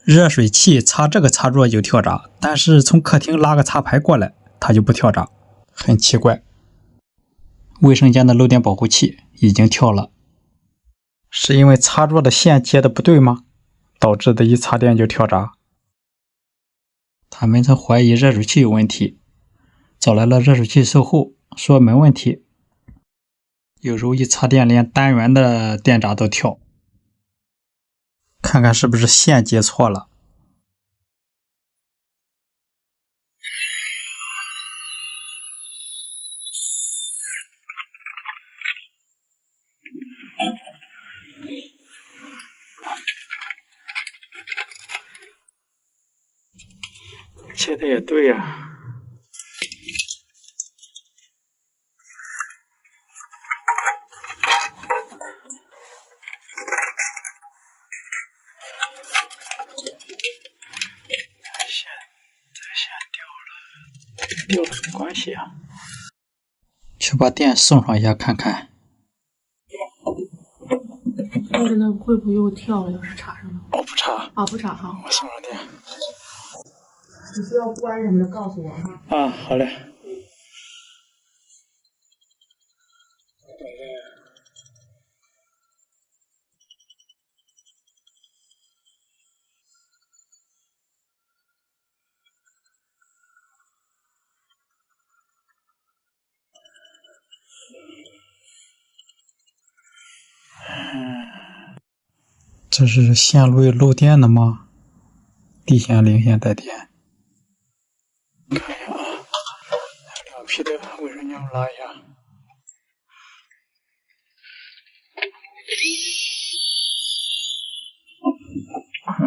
热水器插这个插座就跳闸，但是从客厅拉个插排过来，它就不跳闸，很奇怪。卫生间的漏电保护器已经跳了，是因为插座的线接的不对吗？导致的一插电就跳闸。他们曾怀疑热水器有问题，找来了热水器售后，说没问题。有时候一插电连单元的电闸都跳，看看是不是线接错了。切的也对呀。掉了没关系啊，去把电送上一下看看。那会不会又跳了？要是插上了？哦，不插啊，不插哈。我送上电。你需要关什么的，告诉我哈。啊，好嘞。这是线路漏电的吗？地线、零线带电。看一下啊，两批的卫生巾拉一下。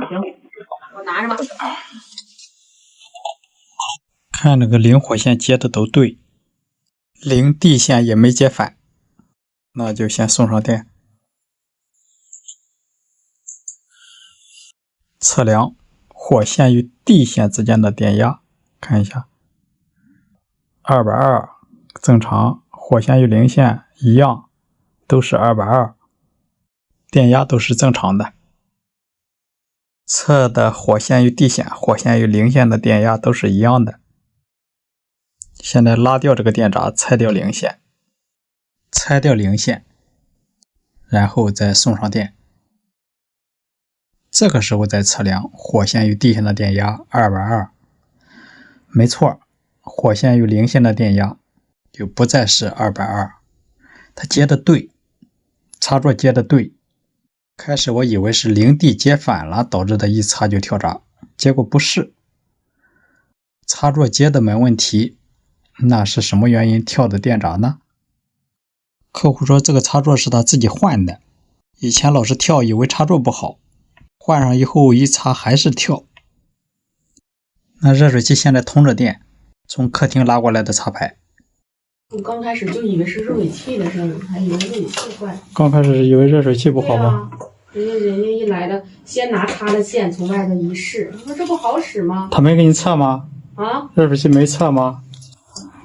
行，我拿着吧。看这个零火线接的都对，零地线也没接反，那就先送上电。测量火线与地线之间的电压，看一下，220正常，火线与零线一样，都是220，电压都是正常的。测的火线与地线、火线与零线的电压都是一样的。现在拉掉这个电闸，拆掉零线，拆掉零线，然后再送上电。这个时候再测量火线与地线的电压220，没错，火线与零线的电压就不再是220，它接的对，插座接的对。开始我以为是零地接反了，导致的一插就跳闸，结果不是，插座接的没问题。那是什么原因跳的电闸呢？客户说这个插座是他自己换的，以前老是跳，以为插座不好，换上以后一插还是跳。那热水器现在通着电，从客厅拉过来的插排。我刚开始就以为是热水器的声音，还以为热水器坏。刚开始以为热水器不好吗？人家一来的，先拿插的线从外头一试，你说这不好使吗？他没给你测吗？啊？热水器没测吗？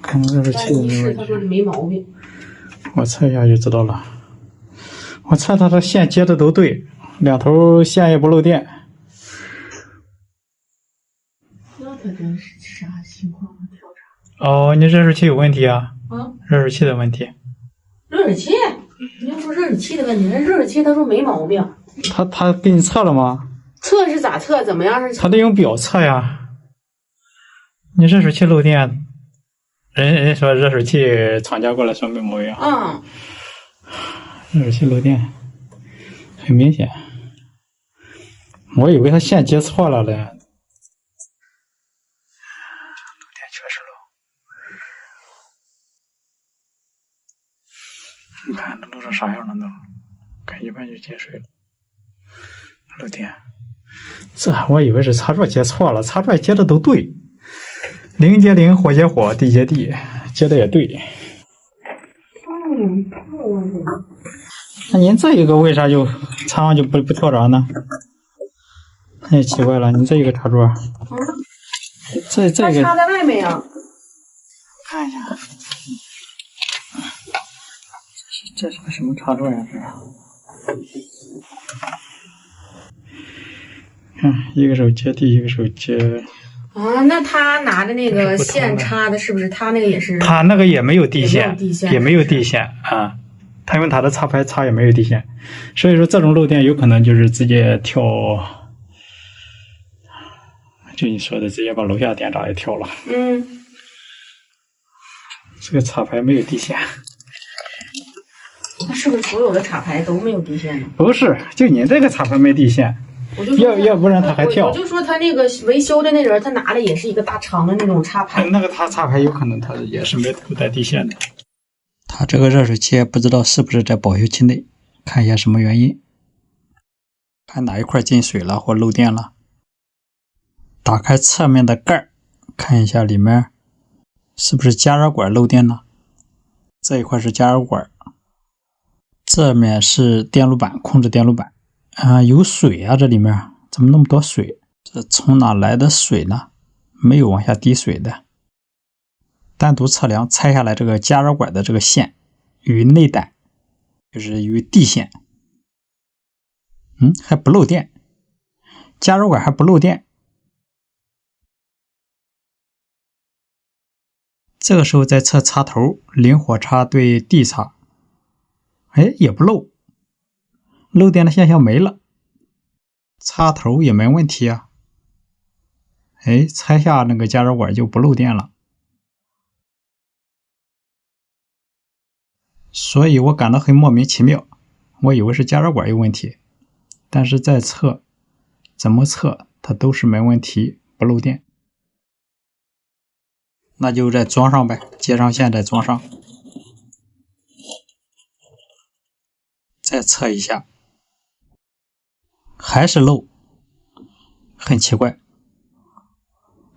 看热水器的一试，他说没毛病。我测一下就知道了。我测它的线接的都对，两头线也不漏电。那他这是啥情况啊？跳闸？哦，你热水器有问题啊？啊？热水器的问题。热水器？你要说热水器的问题，人热水器他说没毛病。他给你测了吗？测是咋测？怎么样是？他得用表测呀。你热水器漏电，人说热水器厂家过来说没毛病。嗯。热水器漏电，很明显。我以为他线接错了嘞。漏电确实漏。你看都漏成啥样了都，看一半就进水了。漏电，这我以为是插座接错了，插座接的都对，零接零，火接火，地接地，接的也对。那您这一个为啥就插上就不跳闸呢？那也奇怪了，你这一个插座，这个插在外面呀。看一下，这是个什么插座呀？看，一个手接地，一个手接。啊，那他拿着那个线插的，是不是他那个也是？他那个也没有地线，也没有地线啊。他用他的插排插也没有地线，所以说这种漏电有可能就是直接跳，就你说的直接把楼下电闸也跳了。这个插排没有地线。那是不是所有的插排都没有地线呢？不是，就你这个插排没地线。要不然他还跳。我就说他那个维修的那人，他拿的也是一个大长的那种插排。那个他插排有可能他也是没带地线的。他这个热水器不知道是不是在保修期内，看一下什么原因。看哪一块进水了或漏电了。打开侧面的盖，看一下里面是不是加热管漏电了。这一块是加热管，这面是电路板，控制电路板。有水啊，这里面怎么那么多水？这从哪来的水呢？没有往下滴水的。单独测量拆下来这个加热管的这个线与内胆，就是与地线，还不漏电，加热管还不漏电。这个时候再测插头，零火插对地插，也不漏。漏电的现象没了，插头也没问题啊。拆下那个加热管就不漏电了。所以我感到很莫名其妙，我以为是加热管有问题，但是再测，怎么测它都是没问题，不漏电。那就再装上呗，接上线再装上，再测一下。还是漏，很奇怪，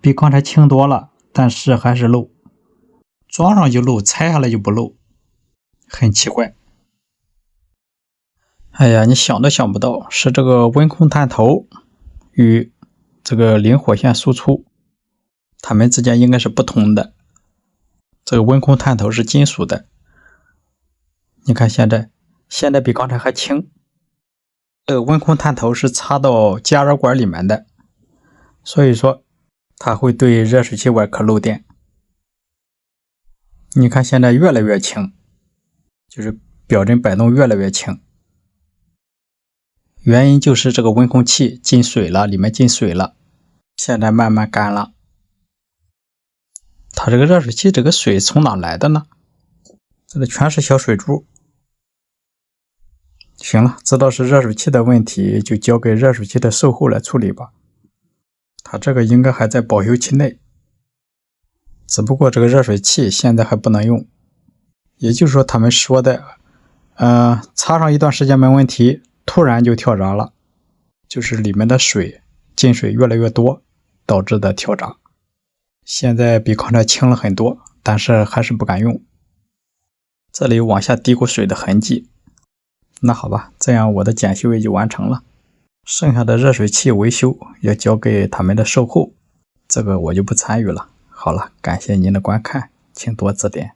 比刚才轻多了，但是还是漏。装上就漏，拆下来就不漏，很奇怪。哎呀，你想都想不到，是这个温控探头与这个零火线输出，它们之间应该是不同的。这个温控探头是金属的，你看现在比刚才还轻。温控探头是插到加热管里面的，所以说它会对热水器外壳漏电。你看现在越来越轻，就是表针摆动越来越轻。原因就是这个温控器进水了，里面进水了，现在慢慢干了。它这个热水器这个水从哪来的呢？这里全是小水珠。行了，知道是热水器的问题，就交给热水器的售后来处理吧。它这个应该还在保修期内，只不过这个热水器现在还不能用。也就是说他们说的插上一段时间没问题，突然就跳闸了，就是里面的水进水越来越多导致的跳闸。现在比刚才轻了很多，但是还是不敢用。这里往下滴过水的痕迹。那好吧，这样我的检修也就完成了。剩下的热水器维修要交给他们的售后，这个我就不参与了。好了，感谢您的观看，请多指点。